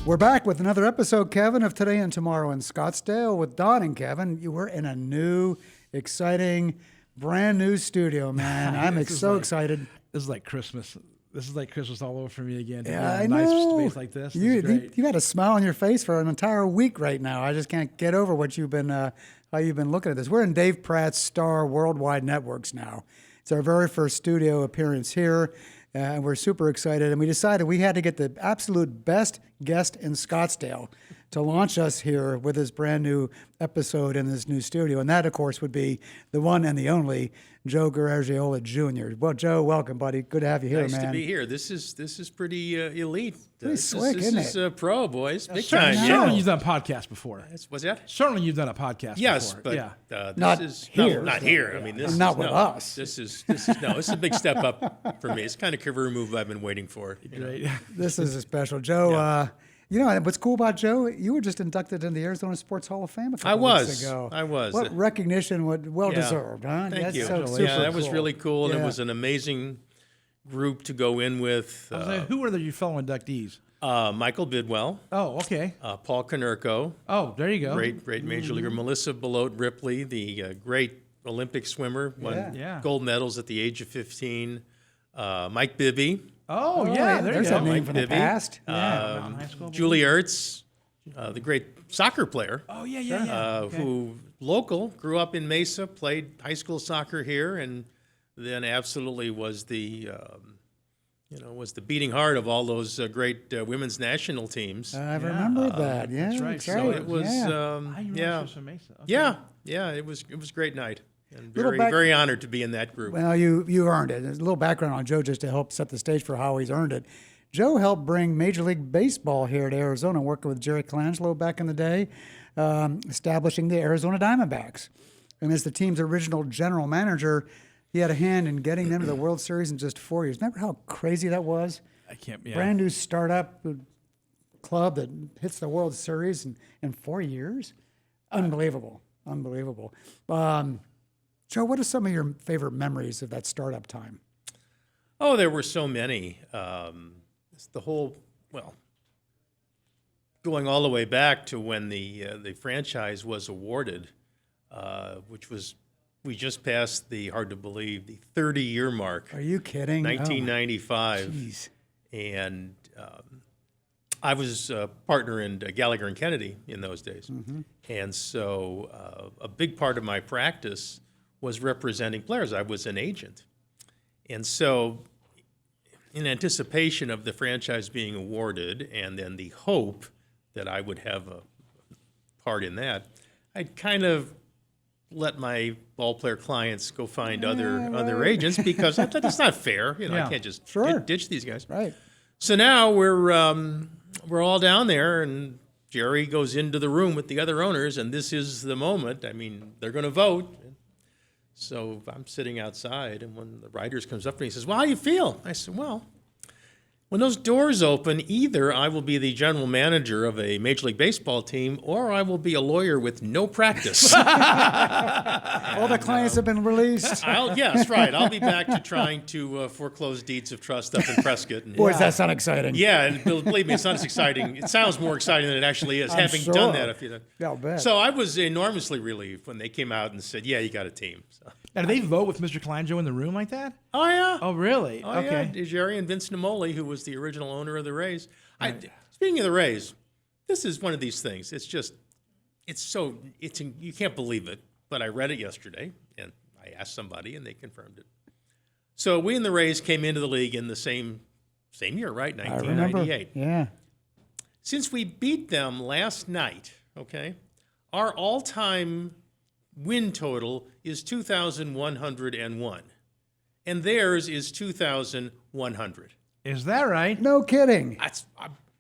We're back with another episode, Kevin, of Today and Tomorrow in Scottsdale with Don and Kevin. You were in a new, exciting, brand new studio, man. I'm so excited. This is like Christmas. This is like Christmas all over for me again. Yeah, I nice know. space like this. You had a smile on your face for an entire week right now. I just can't get over what you've been, how you've been looking at this. We're in Dave Pratt's Star Worldwide Networks now. It's our very first studio appearance here. And we're super excited, and we decided we had to get the absolute best guest in Scottsdale to launch us here with this brand new episode in this new studio. And that, of course, would be the one and the only Joe Garagiola Jr. Well, Joe, welcome, buddy. Good to have you here, nice man. Nice to be here. This is pretty elite. Pretty slick, isn't it? This is pro, boys. Big time. Certainly you've done a podcast before. What's that? Certainly you've done a podcast yes, before. But not this is here. not here. I mean, this not is, with no, us. This is a big step up for me. It's the kind of career move I've been waiting for. Great. This is a special. Joe, you know, what's cool about Joe, you were just inducted into the Arizona Sports Hall of Fame a couple weeks ago. I was. What recognition, well-deserved, huh? Thank you. So super yeah, that was cool. really cool, and Yeah. it was an amazing group to go in with. Who were your fellow inductees? Michael Bidwell. Oh, okay. Paul Konerko. Oh, there you go. Great major leaguer. Melissa Belote Ripley, the great Olympic swimmer, won gold medals at the age of 15. Mike Bibby. Oh, yeah, there you there's go. a name Mike from the Bibby. past. Julie Ertz, the great soccer player. Oh, yeah. Who local, grew up in Mesa, played high school soccer here, and then absolutely was the beating heart of all those great women's national teams. I remember that. Yeah, that's right. that's So right. it was, Yeah. yeah, it was a great night, and Little very honored to be in that group. Well, you earned it. There's a little background on Joe just to help set the stage for how he's earned it. Joe helped bring Major League Baseball here to Arizona, working with Jerry Colangelo back in the day, establishing the Arizona Diamondbacks. And as the team's original general manager, he had a hand in getting them to the World Series in just 4 years. Remember how crazy that was? I can't. Yeah. Brand new startup club that hits the World Series in 4 years. Unbelievable. Joe, what are some of your favorite memories of that startup time? Oh, there were so many. It's the whole, going all the way back to when the franchise was awarded, which was, we just passed the, hard to believe, the 30-year mark. Are you kidding? 1995. Jeez. And I was a partner in Gallagher and Kennedy in those days. Mm-hmm. And so a big part of my practice was representing players. I was an agent. And so in anticipation of the franchise being awarded and then the hope that I would have a part in that, I'd kind of let my ball player clients go find other agents because I thought that's not fair. I can't just ditch these guys. Right. So now we're all down there, and Jerry goes into the room with the other owners, and this is the moment. I mean, they're going to vote. So I'm sitting outside, and when the writers comes up to me, he says, "Well, how do you feel?" I said, "Well, when those doors open, either I will be the general manager of a Major League Baseball team, or I will be a lawyer with no practice." All the clients have been released. Yes, right. I'll be back to trying to foreclose deeds of trust up in Prescott. And, Boy, does that sound exciting. yeah, and believe me, it's not as exciting. It sounds more exciting than it actually is, having sure. done that. Yeah, I'll bet. So I was enormously relieved when they came out and said, "Yeah, you got a team." So. Now, do they vote with Mr. Colangelo in the room like that? Oh, yeah. Oh, really? Oh, okay. yeah. Jerry and Vince Namoli, who was the original owner of the Rays. Speaking of the Rays, this is one of these things. You can't believe it. But I read it yesterday, and I asked somebody, and they confirmed it. So we and the Rays came into the league in the same year, right? 1998. Yeah. Since we beat them last night, okay, our all-time win total is 2,101, and theirs is 2,100. Is that right? No kidding. That's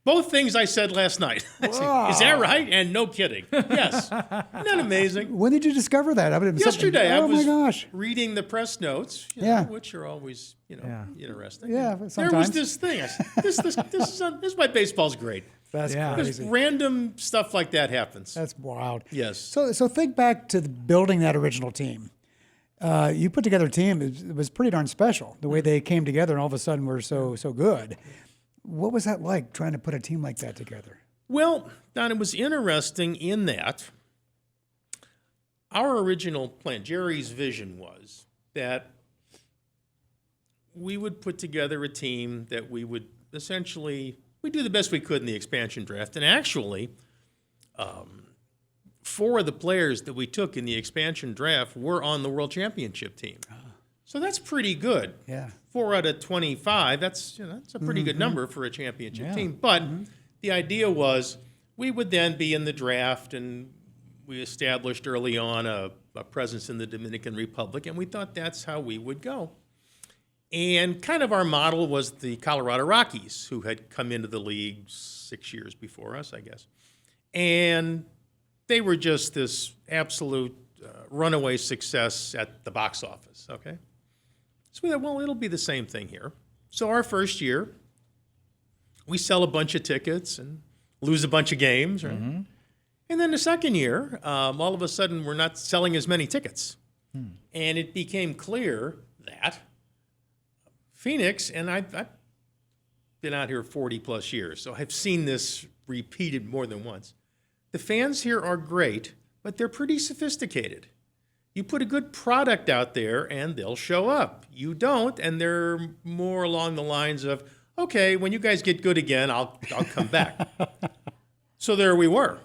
both things I said last night. Wow. Is that right? And no kidding. Yes. Isn't that amazing? When did you discover that? I mean, Yesterday, I oh was my gosh. reading the press notes, which are always, interesting. Yeah, And sometimes. there was this thing. I said, this is why baseball's great. That's Yeah. Because crazy. random stuff like that happens. That's wild. Yes. So think back to building that original team. You put together a team. It was pretty darn special. The way they came together and all of a sudden were so good. What was that like trying to put a team like that together? Well, Don, it was interesting in that our original plan, Jerry's vision was that we would put together a team that we would essentially, we do the best we could in the expansion draft. And actually, 4 of the players that we took in the expansion draft were on the World Championship team. So that's pretty good. Yeah. 4 out of 25, that's a pretty good number for a championship team. But the idea was we would then be in the draft, and we established early on a presence in the Dominican Republic, and we thought that's how we would go. And kind of our model was the Colorado Rockies, who had come into the league 6 years before us, I guess. And they were just this absolute runaway success at the box office, okay? So we thought, well, it'll be the same thing here. So our first year, we sell a bunch of tickets and lose a bunch of games, right? Mm-hmm. And then the second year, all of a sudden, we're not selling as many tickets. And it became clear that Phoenix, and I've been out here 40-plus years, so I've seen this repeated more than once. The fans here are great, but they're pretty sophisticated. You put a good product out there, and they'll show up. You don't, and they're more along the lines of, okay, when you guys get good again, I'll come back. So there we were.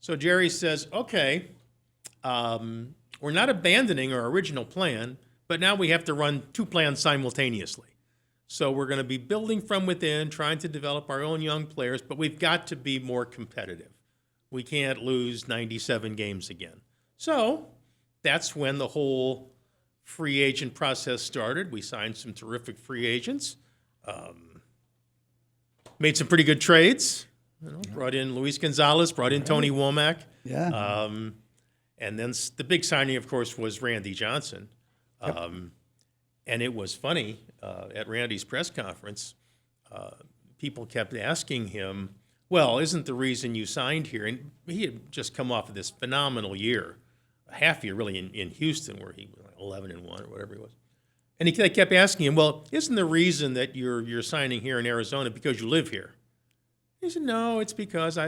So Jerry says, okay, we're not abandoning our original plan, but now we have to run 2 plans simultaneously. So we're going to be building from within, trying to develop our own young players, but we've got to be more competitive. We can't lose 97 games again. So that's when the whole free agent process started. We signed some terrific free agents, made some pretty good trades. Brought in Luis Gonzalez, brought in Tony Womack. Yeah. And then the big signing, of course, was Randy Johnson. And it was funny, at Randy's press conference, people kept asking him, well, isn't the reason you signed here? And he had just come off of this phenomenal year, a half year really in Houston, where he was like 11-1 or whatever he was. And they kept asking him, well, isn't the reason that you're signing here in Arizona because you live here? He said, no, it's because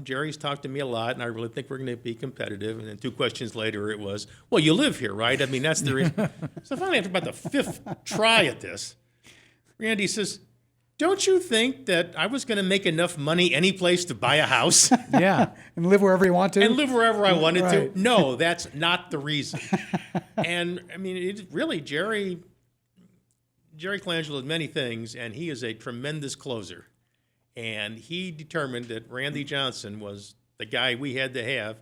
Jerry's talked to me a lot, and I really think we're going to be competitive. And then 2 questions later, it was, well, you live here, right? I mean, that's the reason. So finally, after about the 5th try at this, Randy says, don't you think that I was going to make enough money any place to buy a house? Yeah, and live wherever you want to? And live wherever I wanted Right. to? No, that's not the reason. And, I mean, it really, Jerry Colangelo is many things, and he is a tremendous closer. And he determined that Randy Johnson was the guy we had to have,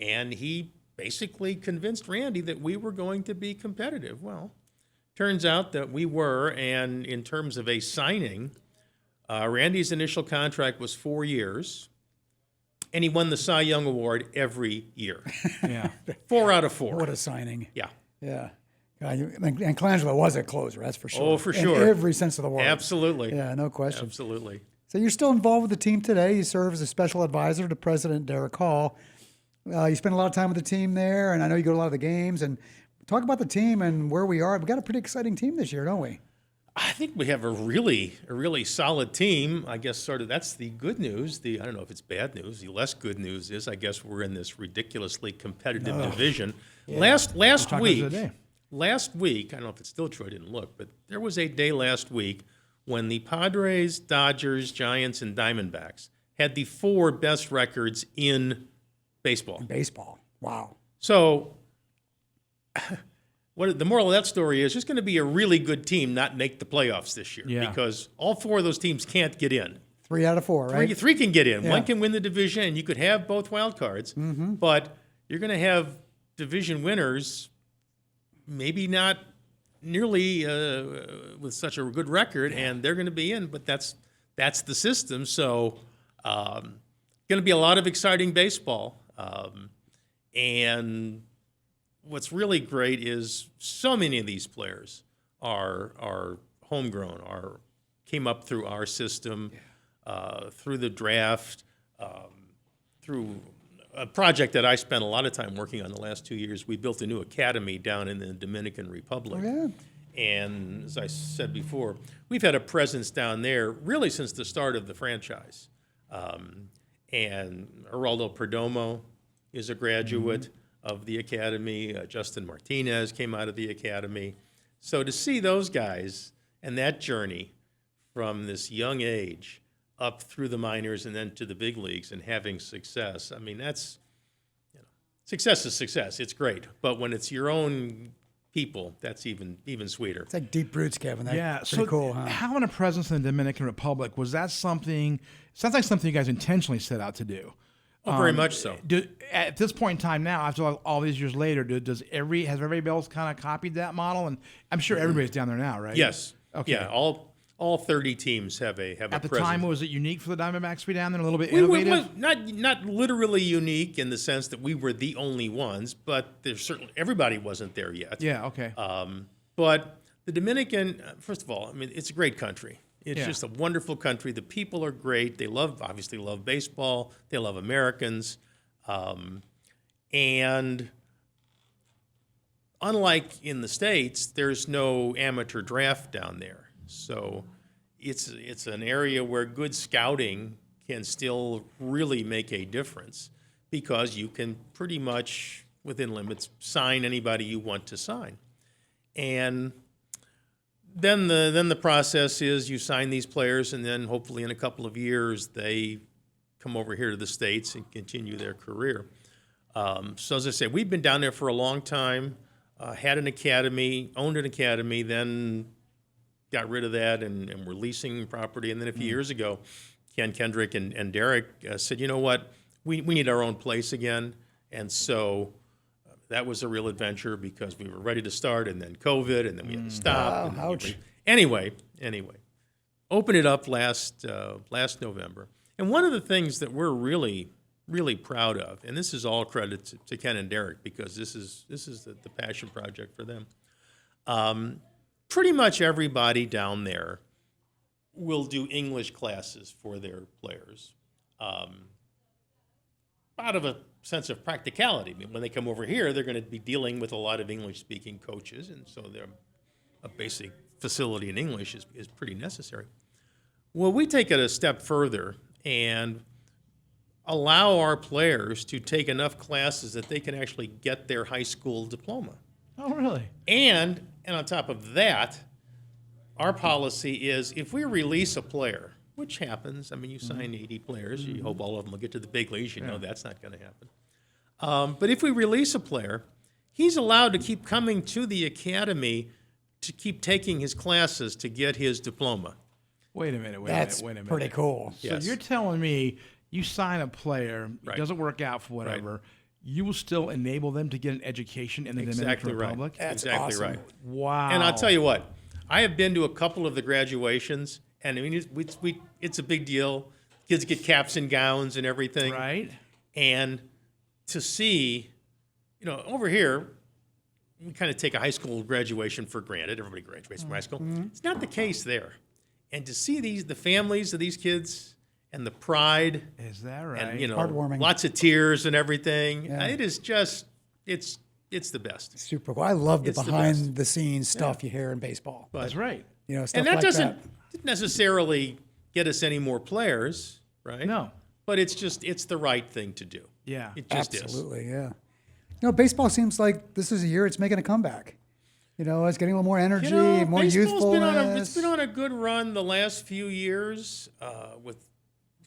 and he basically convinced Randy that we were going to be competitive. Well, turns out that we were, and in terms of a signing, Randy's initial contract was 4 years, and he won the Cy Young Award every year. Yeah. 4 out of 4. What a signing. Yeah. Yeah. And Colangelo was a closer, that's for sure. Oh, for In sure. every sense of the word. Absolutely. Yeah, no question. Absolutely. So you're still involved with the team today. You serve as a special advisor to President Derek Hall. You spend a lot of time with the team there, and I know you go to a lot of the games. And talk about the team and where we are. We've got a pretty exciting team this year, don't we? I think we have a really solid team. I guess sort of that's the good news. I don't know if it's bad news. The less good news is I guess we're in this ridiculously competitive division. Yeah. Last week, I don't know if it's still true, I didn't look, but there was a day last week when the Padres, Dodgers, Giants, and Diamondbacks had the 4 best records in baseball. Baseball. Wow. So what the moral of that story is, there's going to be a really good team not make the playoffs this year because all 4 of those teams can't get in. 3 out of 4, right? 3 can get in. Yeah. 1 can win the division, and you could have both wild cards. Mm-hmm. But you're going to have division winners, maybe not nearly with such a good record, and they're going to be in. But that's the system. So going to be a lot of exciting baseball. And what's really great is so many of these players are homegrown, came up through our system, through the draft, through a project that I spent a lot of time working on the last 2 years. We built a new academy down in the Dominican Republic. Oh, yeah. And as I said before, we've had a presence down there really since the start of the franchise. and Geraldo Perdomo is a graduate of the academy. Justin Martinez came out of the academy. So to see those guys and that journey from this young age up through the minors and then to the big leagues and having success, I mean, that's, success is success. It's great. But when it's your own people, that's even sweeter. It's like deep roots, Kevin. That's so pretty cool, huh? having a presence in the Dominican Republic, was that something, sounds like something you guys intentionally set out to do? Oh, very much so. At this point in time now, after all these years later, has everybody else kind of copied that model? And I'm sure everybody's down there now, right? Yes. Okay. Yeah, all 30 teams have a At the presence. time, was it unique for the Diamondbacks to be down there, a little bit innovative? Not literally unique in the sense that we were the only ones, but there's certainly everybody wasn't there yet. Yeah, okay. But the Dominican, first of all, I mean, it's a great country. It's Yeah. just a wonderful country. The people are great. They obviously love baseball. They love Americans. And unlike in the States, there's no amateur draft down there. So it's an area where good scouting can still really make a difference because you can pretty much, within limits, sign anybody you want to sign. And then the process is you sign these players, and then hopefully in a couple of years they come over here to the States and continue their career. So as I say, we've been down there for a long time, had an academy, owned an academy, then got rid of that and were leasing property. And then a few years ago, Ken Kendrick and Derek said, you know what, we need our own place again. And so that was a real adventure because we were ready to start, and then COVID, and then we had to stop. Wow, ouch. Anyway, opened it up last November. And one of the things that we're really, really proud of, and this is all credit to Ken and Derek because this is the passion project for them. Pretty much everybody down there will do English classes for their players. Out of a sense of practicality. I mean, when they come over here, they're going to be dealing with a lot of English-speaking coaches, and so a basic facility in English is pretty necessary. Well, we take it a step further and allow our players to take enough classes that they can actually get their high school diploma. Oh, really? And on top of that, our policy is if we release a player, which happens, I mean, you sign 80 players, you hope all of them will get to the big leagues, you know that's not going to happen. But if we release a player, he's allowed to keep coming to the academy to keep taking his classes to get his diploma. Wait a minute. That's pretty cool. So Yes. you're telling me you sign a player, Right. it doesn't work out for whatever, you will still enable them to get an education in the Exactly Dominican right. Republic? That's Exactly awesome. right. Wow. And I'll tell you what, I have been to a couple of the graduations, and I mean, it's a big deal. Kids get caps and gowns and everything. Right? And to see, over here, we kind of take a high school graduation for granted. Everybody graduates from high school. It's not the case there. And to see the families of these kids and the pride Is that right? and, Heartwarming. lots of tears and everything, Yeah. it is just, it's the best. Super cool. I love the It's the behind the scenes stuff you hear in baseball. But, That's right. Stuff and that like doesn't necessarily get us any more players, right? No. But it's the right thing to do. Yeah. It just is. Absolutely, yeah. Baseball seems like this is a year it's making a comeback. It's getting a little more energy, more baseball's youthfulness. it's been on a good run the last few years with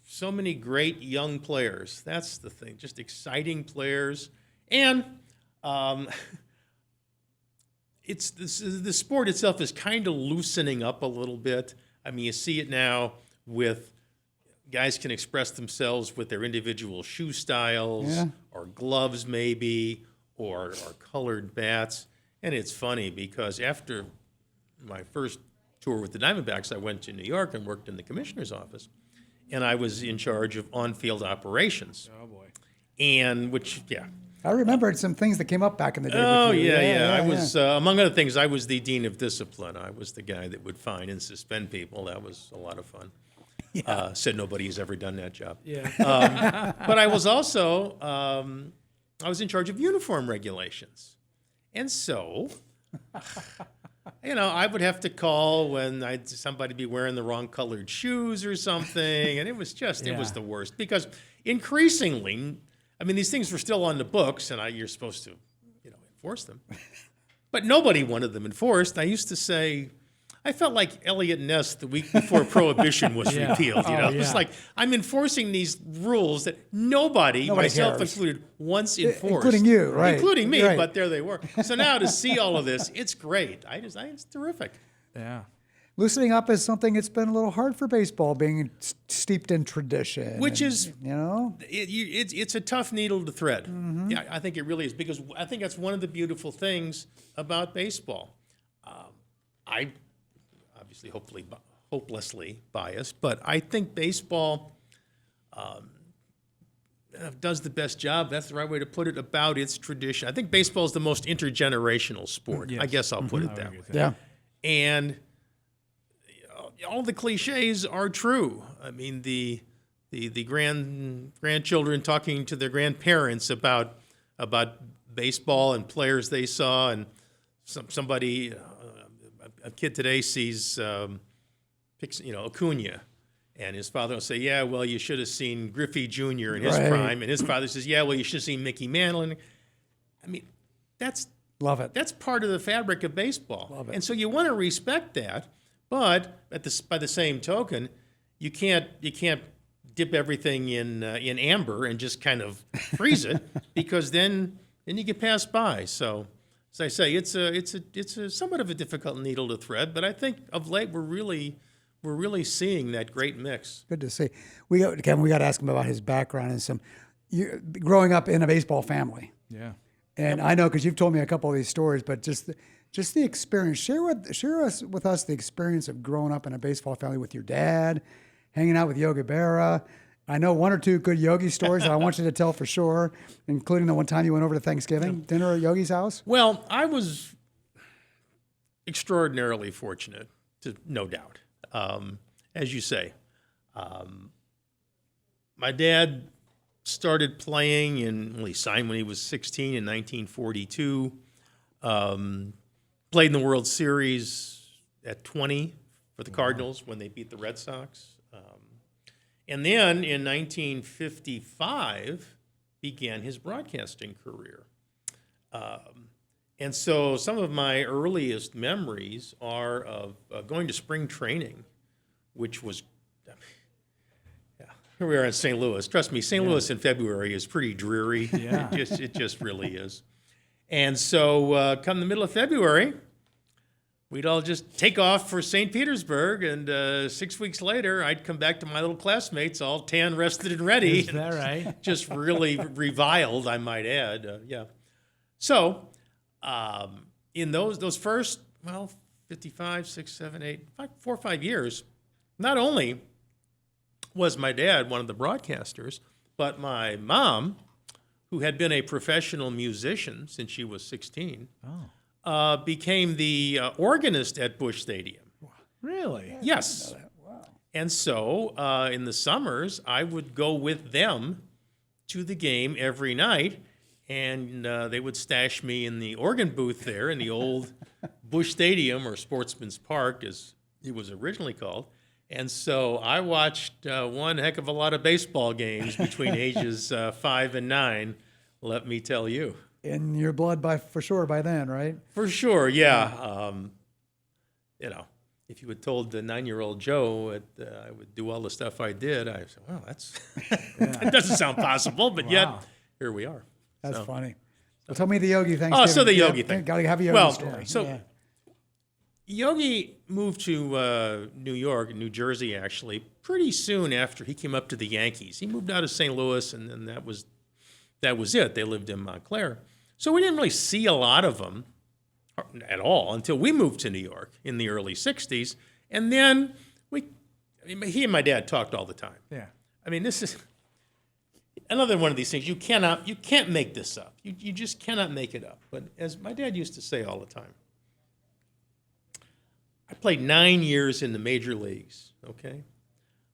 so many great young players. That's the thing, just exciting players. And the sport itself is kind of loosening up a little bit. I mean, you see it now with guys can express themselves with their individual shoe styles or gloves maybe or colored bats. And it's funny because after my first tour with the Diamondbacks, I went to New York and worked in the commissioner's office. And I was in charge of on-field operations. Oh, boy. And I remembered some things that came up back in the day. Oh, with you. yeah. I was, among other things, I was the dean of discipline. I was the guy that would fine and suspend people. That was a lot of fun. Said nobody has ever done that job. Yeah. But I was also, I was in charge of uniform regulations. And so I would have to call when somebody be wearing the wrong colored shoes or something, and it was the worst because increasingly, I mean, these things were still on the books, and you're supposed to, enforce them, but nobody wanted them enforced. I used to say, I felt like Elliot Ness the week before Prohibition was repealed. It's like I'm enforcing these rules that nobody myself cares. included, once enforced, including you, right? Including me, right. But there they were. So now to see all of this, it's great. It's terrific. Yeah. Loosening up is something that's been a little hard for baseball, being steeped in tradition. Which is, it's a tough needle to thread. Mm-hmm. Yeah, I think it really is, because I think that's one of the beautiful things about baseball. I obviously, hopelessly biased, but I think baseball does the best job, that's the right way to put it, about its tradition. I think baseball is the most intergenerational sport. Yes. I guess I'll put it that way. Yeah. And all the cliches are true. I mean, the grandchildren talking to their grandparents about baseball and players they saw, and somebody, a kid today sees picks Acuna, and his father will say, "Yeah, well, you should have seen Griffey Jr. in his prime," and his father says, "Yeah, well, you should have seen Mickey Mantle." I mean, love it. That's part of the fabric of baseball. Love it. And so you want to respect that, but by the same token, you can't dip everything in amber and just kind of freeze it, because then you get passed by. So, as I say, it's a somewhat of a difficult needle to thread, but I think of late we're really seeing that great mix. Good to see. Kevin, we got to ask him about his background and growing up in a baseball family. Yeah. And I know, because you've told me a couple of these stories, but just the experience. Share with us the experience of growing up in a baseball family with your dad, hanging out with Yogi Berra. I know one or two good Yogi stories that I want you to tell for sure, including the one time you went over to Thanksgiving dinner at Yogi's house. Well, I was extraordinarily fortunate, no doubt. As you say, my dad started playing he signed when he was 16 in 1942. Played in the World Series at 20 for the Cardinals when they beat the Red Sox. And then in 1955 began his broadcasting career. And so some of my earliest memories are of going to spring training, which was, here we are in St. Louis. Trust me, St. Louis in February is pretty dreary. Yeah. It just really is. And so come the middle of February, we'd all just take off for St. Petersburg, and 6 weeks later, I'd come back to my little classmates, all tan, rested, and ready. Is that right? Just really reviled, I might add. So in those first, 55, 6, 7, 8, 4 or 5 years, not only was my dad one of the broadcasters, but my mom, who had been a professional musician since she was 16, became the organist at Busch Stadium. Really? Yes. Wow. And so in the summers, I would go with them to the game every night, and they would stash me in the organ booth there in the old Busch Stadium, or Sportsman's Park, as it was originally called. And so I watched one heck of a lot of baseball games between ages 5 and 9, let me tell you. In your blood, for sure, by then, right? For sure, yeah. If you had told the 9-year-old Joe I would do all the stuff I did, I said, well, that doesn't sound possible, but yet here we are. That's So- funny. Well, tell me the Yogi Thanksgiving. Oh, so the Yogi thing. Got to have a Yogi Well, story. so- Yeah. Yogi moved to New York, New Jersey, actually, pretty soon after he came up to the Yankees. He moved out of St. Louis, and then that was it. They lived in Montclair. So we didn't really see a lot of him at all until we moved to New York in the early 60s. And then he and my dad talked all the time. Yeah. I mean, this is another one of these things. You can't make this up. You just cannot make it up. But as my dad used to say all the time, I played 9 years in the major leagues, okay?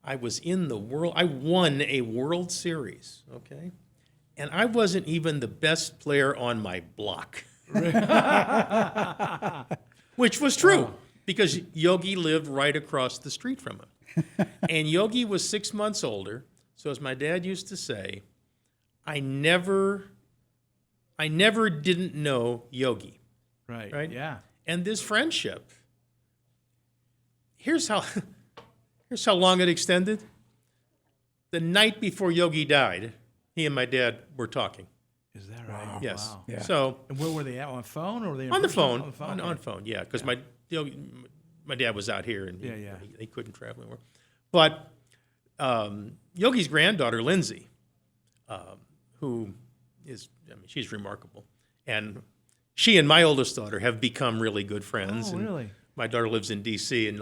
I won a World Series, okay? And I wasn't even the best player on my block. which was true because Yogi lived right across the street from him. And Yogi was 6 months older. So as my dad used to say, I never didn't know Yogi. Right? Yeah. And this friendship, here's how long it extended. The night before Yogi died, he and my dad were talking. Is that right? Wow. Yes. Wow. Yeah. So And where were they at? On the phone, or were they in on the person? phone. On the phone. On phone, yeah. Because my dad was out here and Yeah. he couldn't travel anymore. But Yogi's granddaughter, Lindsay, who is, she's remarkable. And she and my oldest daughter have become really good friends. Oh, and really? My daughter lives in D.C. and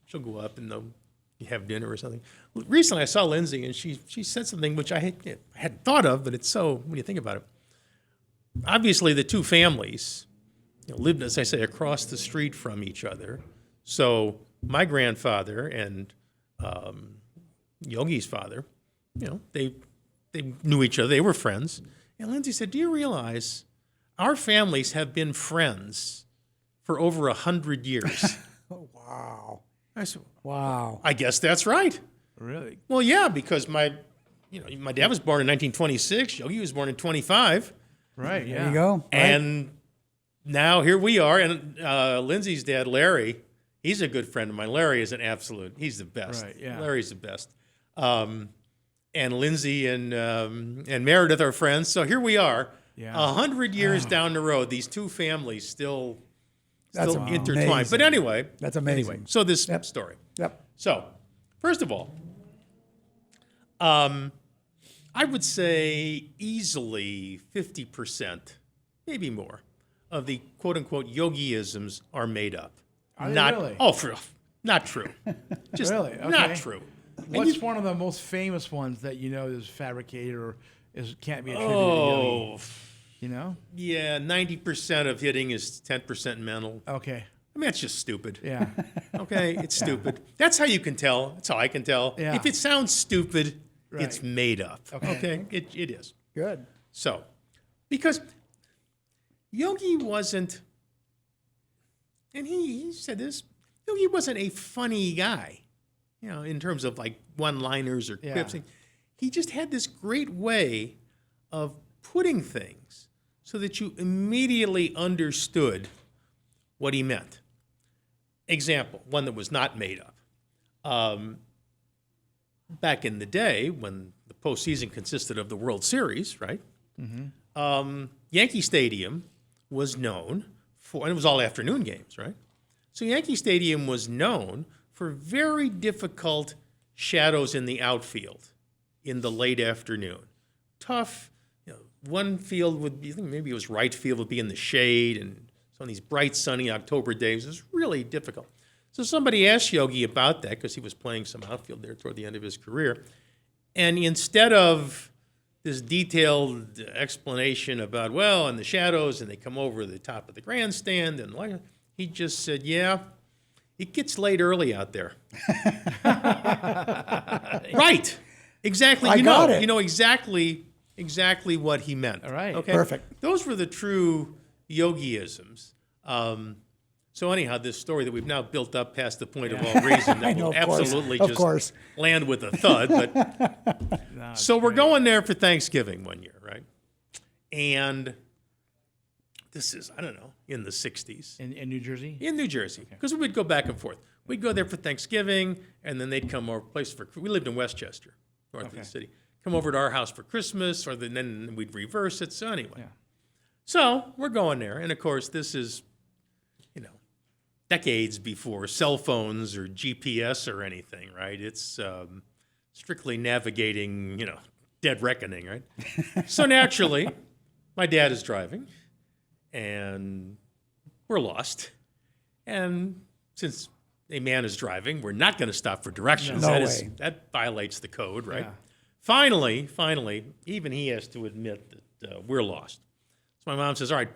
she'll go up and they'll have dinner or something. Recently I saw Lindsay and she said something which I hadn't thought of, but it's so, when you think about it. Obviously the two families lived, as I say, across the street from each other. So my grandfather and Yogi's father, they knew each other. They were friends. And Lindsay said, do you realize our families have been friends for over 100 years? Oh, wow. I said, Wow. I guess that's right. Really? Well, yeah, because my dad was born in 1926. Yogi was born in 25. Right. Yeah. There you go. And now here we are. And Lindsay's dad, Larry, he's a good friend of mine. Larry is an absolute, he's the best. Right, yeah. Larry's the best. And Lindsay and Meredith are friends. So here we are. Yeah. 100 years down the road, these two families still That's intertwined. amazing. But anyway. That's amazing. Anyway, so this Yep. story. Yep. So, first of all, I would say easily 50%, maybe more, of the quote-unquote yogiisms are made up. Are they Not really? not true. Just Really? Okay. not true. What's one of the most famous ones that is fabricated or can't be attributed to Yogi? Oh, You know? yeah, 90% of hitting is 10% mental. Okay. I mean, that's just stupid. Yeah. Okay, it's stupid. That's how you can tell. That's how I can tell. Yeah. If it sounds stupid, Right. it's made up. Okay. It is. Good. So, because Yogi wasn't, and he said this, Yogi wasn't a funny guy, in terms of like one-liners or quips. Yeah. He just had this great way of putting things so that you immediately understood what he meant. Example, one that was not made up. Back in the day, when the postseason consisted of the World Series, right? Mm-hmm. Yankee Stadium was known for, and it was all afternoon games, right? So Yankee Stadium was known for very difficult shadows in the outfield in the late afternoon. Tough. One field would be, I think maybe it was right field, would be in the shade, and so on these bright, sunny October days, it was really difficult. So somebody asked Yogi about that because he was playing some outfield there toward the end of his career. And instead of this detailed explanation about, and the shadows, and they come over the top of the grandstand, and he just said, yeah, it gets late early out there. Right. Exactly. I got it. You know exactly what he meant. All right. Okay. Perfect. Those were the true yogiisms. So anyhow, this story that we've now built up past the point of all reason that will of course. absolutely Of just course. land with a thud. But so we're going there for Thanksgiving one year, right? And this is, I don't know, in the 60s. In New Jersey? In New Jersey, because we would go back and forth. We'd go there for Thanksgiving, and then they'd come over. We lived in Westchester, north of the city. Come over to our house for Christmas, or then we'd reverse it. So anyway, so we're going there, and of course, this is, decades before cell phones or GPS or anything, right? It's strictly navigating, dead reckoning, right? So naturally, my dad is driving, and we're lost. And since a man is driving, we're not going to stop for directions. No That way. that violates the code, right? Yeah. Finally, even he has to admit that we're lost. So my mom says, all right,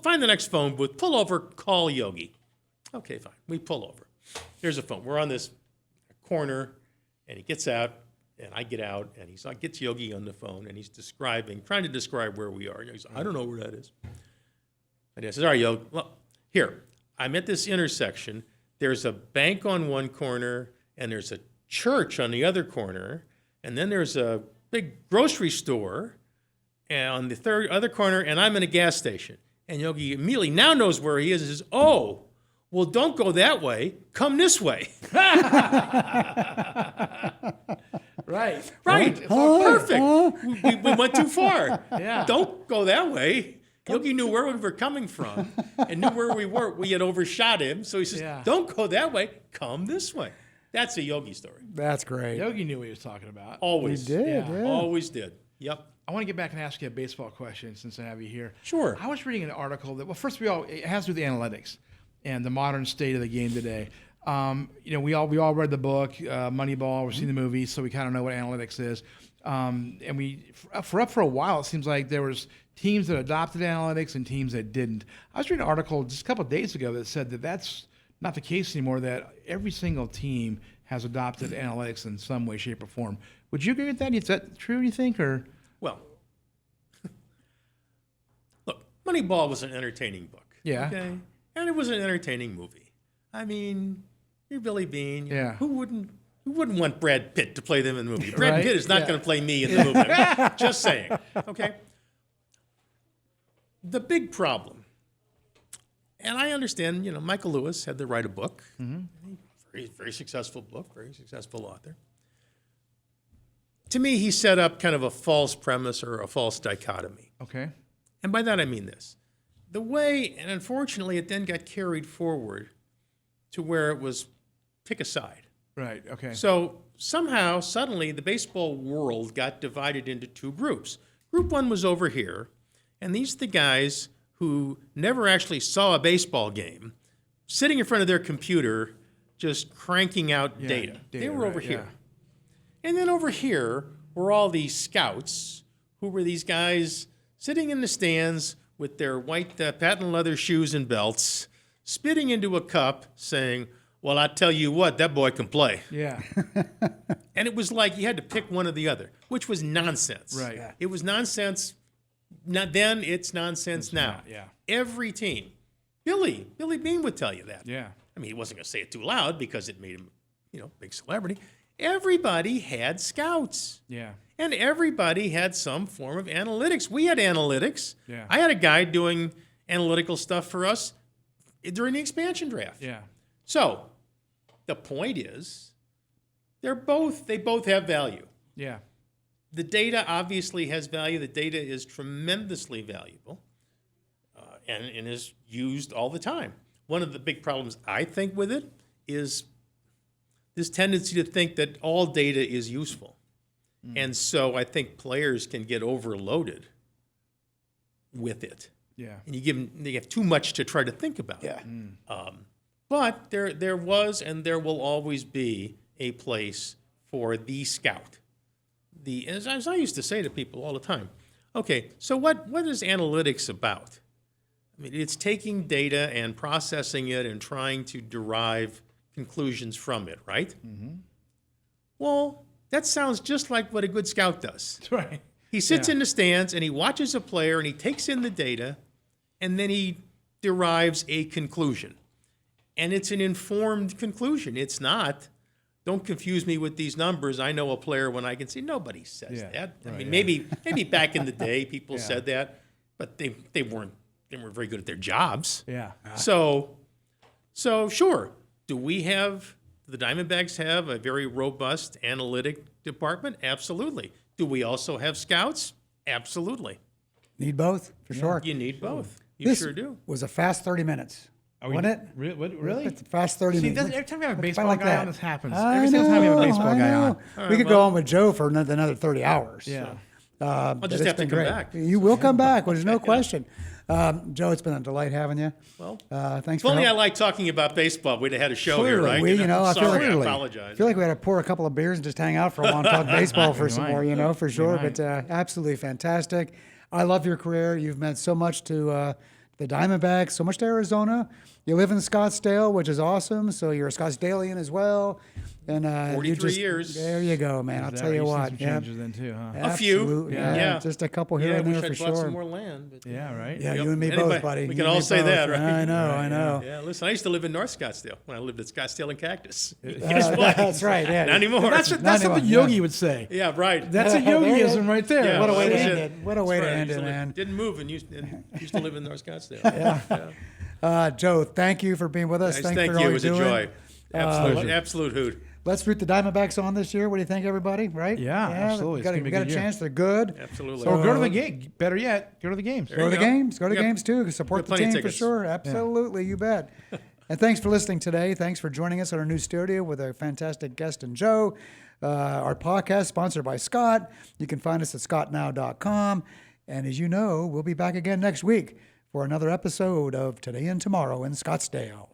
find the next phone booth, pull over, call Yogi. Okay, fine. We pull over. There's a phone. We're on this corner, and he gets out, and I get out, and he gets Yogi on the phone, and he's trying to describe where we are. And he's like, I don't know where that is. My dad says, all right, Yogi, well, Here, I'm at this intersection. There's a bank on one corner, and there's a church on the other corner, and then there's a big grocery store and on the other corner, and I'm in a gas station. And Yogi immediately now knows where he is and says, oh, well, don't go that way. Come this way. Right. Right. Perfect. We went too far. Yeah. Don't go that way. Yogi knew where we were coming from and knew where we were. We had overshot him. So he says, don't go that way. Come this way. That's a Yogi story. That's great. Yogi knew what he was talking about. Always. He did, Yeah. yeah. Always did. Yep. I want to get back and ask you a baseball question since I have you here. Sure. I was reading an article that, well, first of all, it has to do with analytics and the modern state of the game today. We all read the book, Moneyball. We've seen the movie, so we kind of know what analytics is. And for a while, it seems like there was teams that adopted analytics and teams that didn't. I was reading an article just a couple of days ago that said that that's not the case anymore, that every single team has adopted analytics in some way, shape, or form. Would you agree with that? Is that true, you think? Or Well, look, Moneyball was an entertaining book. Yeah. Okay? And it was an entertaining movie. I mean, you're Billy Bean. Yeah. Who wouldn't want Brad Pitt to play them in the movie? Brad Right? Pitt is not going to play me in the movie. Just saying. Okay? The big problem, and I understand, Michael Lewis had to write a book. Very, very successful book, very successful author. To me, he set up kind of a false premise or a false dichotomy. okay, And by that I mean this. The way, and unfortunately it then got carried forward to where it was pick a side. right, okay, So somehow, suddenly, the baseball world got divided into two groups. Group one was over here, and these are the guys who never actually saw a baseball game, sitting in front of their computer, just cranking out data. They were over here. And then over here were all these scouts who were these guys sitting in the stands with their white patent leather shoes and belts, spitting into a cup saying, well, I tell you what, that boy can play. Yeah. And it was like you had to pick one or the other, which was nonsense. Right. Yeah. It was nonsense. Not then, it's nonsense now. Yeah. Every team. Billy Bean would tell you that. Yeah. I mean, he wasn't going to say it too loud because it made him, big celebrity. Everybody had scouts. Yeah. And everybody had some form of analytics. We had analytics. Yeah. I had a guy doing analytical stuff for us during the expansion draft. Yeah. So the point is, they both have value. Yeah. The data obviously has value. The data is tremendously valuable and is used all the time. One of the big problems I think with it is this tendency to think that all data is useful. And so I think players can get overloaded with it. Yeah. And they have too much to try to think about. Yeah. But there was and there will always be a place for the scout. As I used to say to people all the time, okay, so what is analytics about? I mean, it's taking data and processing it and trying to derive conclusions from it, right? Mm-hmm. Well, that sounds just like what a good scout does. That's right. He sits in the stands and he watches a player and he takes in the data and then he derives a conclusion. And it's an informed conclusion. It's not, don't confuse me with these numbers. I know a player when I can see. Nobody says that. I mean, maybe back in the day people said that, but they weren't very good at their jobs. Yeah. So sure, do the Diamondbacks have a very robust analytic department? Absolutely. Do we also have scouts? Absolutely. Need both, for sure. You need both. You This sure do. was a fast 30 minutes. Wasn't it? Really? It's a fast 30 See, minutes. every time we have a I baseball like guy that. on, this happens. I Every single time we have a know, baseball I guy know. on. We could go on with Joe for another 30 hours. Yeah. I'll But just it's have to been come great. back. You will come back. Well, there's no question. Joe, it's been a delight having you. Well, Thanks if for only I help. liked talking about baseball, we'd have had a show here, Clearly, right? I feel Sorry, like, I apologize. I feel like we had to pour a couple of beers and just hang out for a while and talk baseball for some might. more, for sure. might. But absolutely fantastic. I love your career. You've meant so much to the Diamondbacks, so much to Arizona. You live in Scottsdale, which is awesome. So you're a Scottsdalian as well. And 43 years. There you go, man. I'll tell you what. Some Yeah. changes then too, huh? A few. Absolutely. Yeah. Just a couple here Yeah, I and wish there I'd for bought sure. some more land. But, Yeah, right. Yeah, Yep. you and me Anybody- both, buddy. we You can and all me say both. that, right? I know, I know. Yeah, listen, I used to live in North Scottsdale when I lived at Scottsdale and Cactus. That's right. Yeah. Not anymore. That's Not something anymore, Yogi would say. Yeah, right. That's a Yogiism right there. Yeah. What a way to That's end it. it. What a way That's to right. end Used it, to live- man. Didn't move and used to live in North Scottsdale. Joe, thank you for being with us. Nice, Thanks thank for you. all It was you're a doing. joy. Absolute hoot. Let's root the Diamondbacks on this year. What do you think, everybody? Right? Yeah, absolutely. We got, It's gonna be we a got a good year. chance. They're good. Absolutely. Or go to the game. Better yet, go to the games. Go to the you go. games. Go to Yep. games too. Support Got the plenty of team for tickets. sure. Absolutely, you bet. And thanks for listening today. Thanks for joining us in our new studio with a fantastic guest in Joe. Our podcast sponsored by Scott. You can find us at scottnow.com. And as you know, we'll be back again next week for another episode of Today and Tomorrow in Scottsdale.